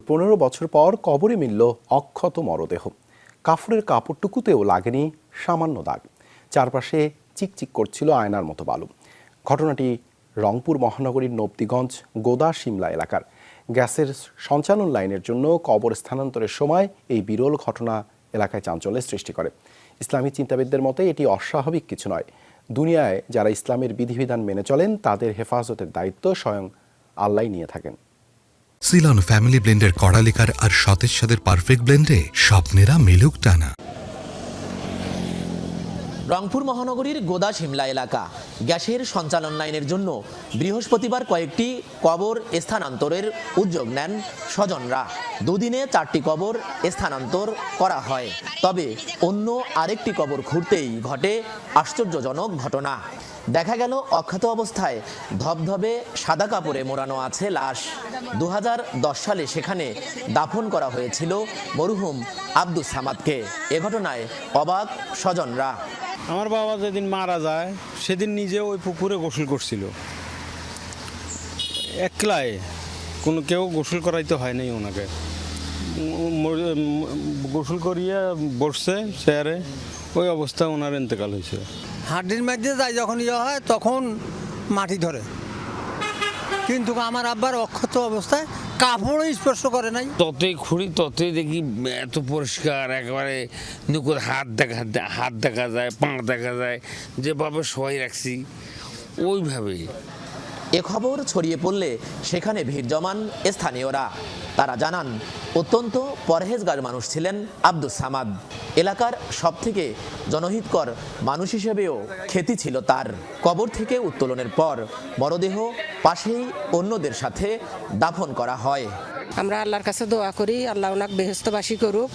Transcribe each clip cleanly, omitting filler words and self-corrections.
15 বছর পর কবরে মিলল অক্ষত মরদেহ। কাফনের কাপড়টুকুতেও লাগেনি সামান্য দাগ। চারপাশে চিকচিক করছিল আয়নার মতো বালু। ঘটনাটি রংপুর মহানগরীর নবদিগঞ্জ গোদা শিমলা এলাকার। গ্যাসের সঞ্চালন লাইনের জন্য কবর স্থানান্তরের সময় এই বিরল ঘটনা এলাকায় চাঞ্চল্যের সৃষ্টি করে। ইসলামী চিন্তাবিদদের মতে এটি অস্বাভাবিক কিছু নয়। দুনিয়ায় যারা ইসলামের বিধিবিধান মেনে চলেন তাদের হেফাজতের দায়িত্ব স্বয়ং আল্লাহ নিয়ে থাকেন। সিলন ফ্যামিলি ব্লেন্ডের কড়ালিকার আর সতেজ স্বাদের পারফেক্ট ব্লেন্ডে স্বপ্নেরা মেলুক টানা। রংপুর মহানগরীর গোদা শিমলা এলাকা। গ্যাসের সঞ্চালন লাইনের জন্য বৃহস্পতিবার কয়েকটি কবর স্থানান্তরের উদ্যোগ নেন স্বজনরা। দুদিনে 4টি কবর স্থানান্তর করা হয়। তবে অন্য আরেকটি কবর খুঁড়তেই ঘটে আশ্চর্যজনক ঘটনা। দেখা গেল অক্ষত অবস্থায় ধবধবে সাদা কাপড়ে মোড়ানো আছে লাশ। 2010 সালে সেখানে দাফন করা হয়েছিল মরহুম আব্দুস সামাদকে। এ ঘটনায় অবাক স্বজনরা। আমার বাবা যেদিন মারা যায় সেদিন নিজে ওই পুকুরে গোসল করছিল, একলাই, কোনো কেউ গোসল করাইতে হয় নাই ওনাকে। গোসল করিয়ে বসছে চেয়ারে, ওই অবস্থায় ওনার ইন্তেকাল হয়েছে। হাড্ডির মধ্যে যায় যখন হয় তখন মাটি ধরে, কিন্তু আমার আব্বার অক্ষত অবস্থায় কাপড়ও স্পর্শ করে নাই। ততই খুঁড়ি ততই দেখি এত পরিষ্কার, একেবারে নুকুর হাত দেখা যায়, পা দেখা যায়, যেভাবে সবাই রাখছি ওইভাবেই। এ খবর ছড়িয়ে পড়লে সেখানে ভিড় জমান স্থানীয়রা। তারা জানান অত্যন্ত পরহেজগার মানুষ ছিলেন আব্দুস সামাদ। এলাকার সবথেকে জনহিতকর মানুষ হিসেবেও খ্যাতি ছিল তার। কবর থেকে উত্তোলনের পর মরদেহ পাশেই অন্যদের সাথে দাফন করা হয়। আমরা আল্লাহর কাছে দোয়া করি, আল্লাহ ওনাকে বেহেশতবাসী করুক।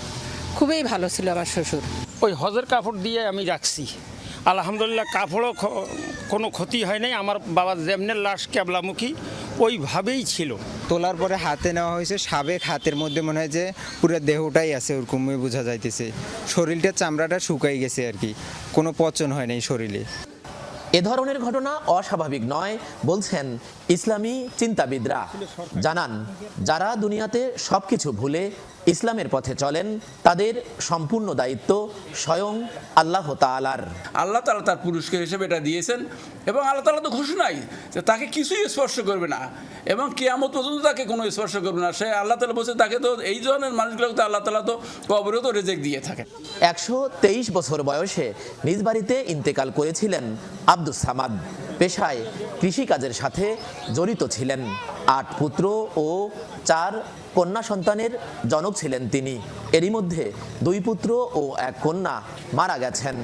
খুবই ভালো ছিল আমার শ্বশুর। ওই হজের কাপড় দিয়ে আমি রাখছি, আলহামদুলিল্লাহ কাপড়ও কোনো ক্ষতি হয় নাই। আমার বাবার যেমনের লাশ ক্যাবলামুখী ওইভাবেই ছিল। তোলার পরে হাতে নেওয়া হয়েছে, সাবেক হাতের মধ্যে মনে হয় যে পুরো দেহটাই আছে, ওরকমই বোঝা যাইতেছে। শরীরটা চামড়াটা শুকাই গেছে আর কি, কোনো পচন হয় নাই শরীরে। এ ধরনের ঘটনা অস্বাভাবিক নয় বলছেন ইসলামী চিন্তাবিদরা। জানান যারা দুনিয়াতে সবকিছু ভুলে ইসলামের পথে চলেন তাদের সম্পূর্ণ দায়িত্ব স্বয়ং আল্লাহ তাআলার। আল্লাহ তাআলা তার পুরস্কার হিসেবে এটা দিয়েছেন এবং আল্লাহ তাআলা তো ঘোষণাই যে তাকে কিছুই স্পর্শ করবে না এবং কিয়ামত পর্যন্ত তাকে কোনো স্পর্শ করবে না। সে আল্লাহ তাআলা বলছে তাকে তো এই ধরনের মানুষগুলোকে তো আল্লাহ তাআলা তো কবরেও তো রিজেক্ট দিয়ে থাকেন। 123 বছর বয়সে নিজ বাড়িতে ইন্তেকাল করেছিলেন আব্দুস সামাদ। পেশায় কৃষিকাজের সাথে জড়িত ছিলেন। 8 পুত্র ও 4 কন্যা সন্তানের জনক ছিলেন তিনি। এরই মধ্যে 2 পুত্র ও 1 কন্যা মারা গেছেন।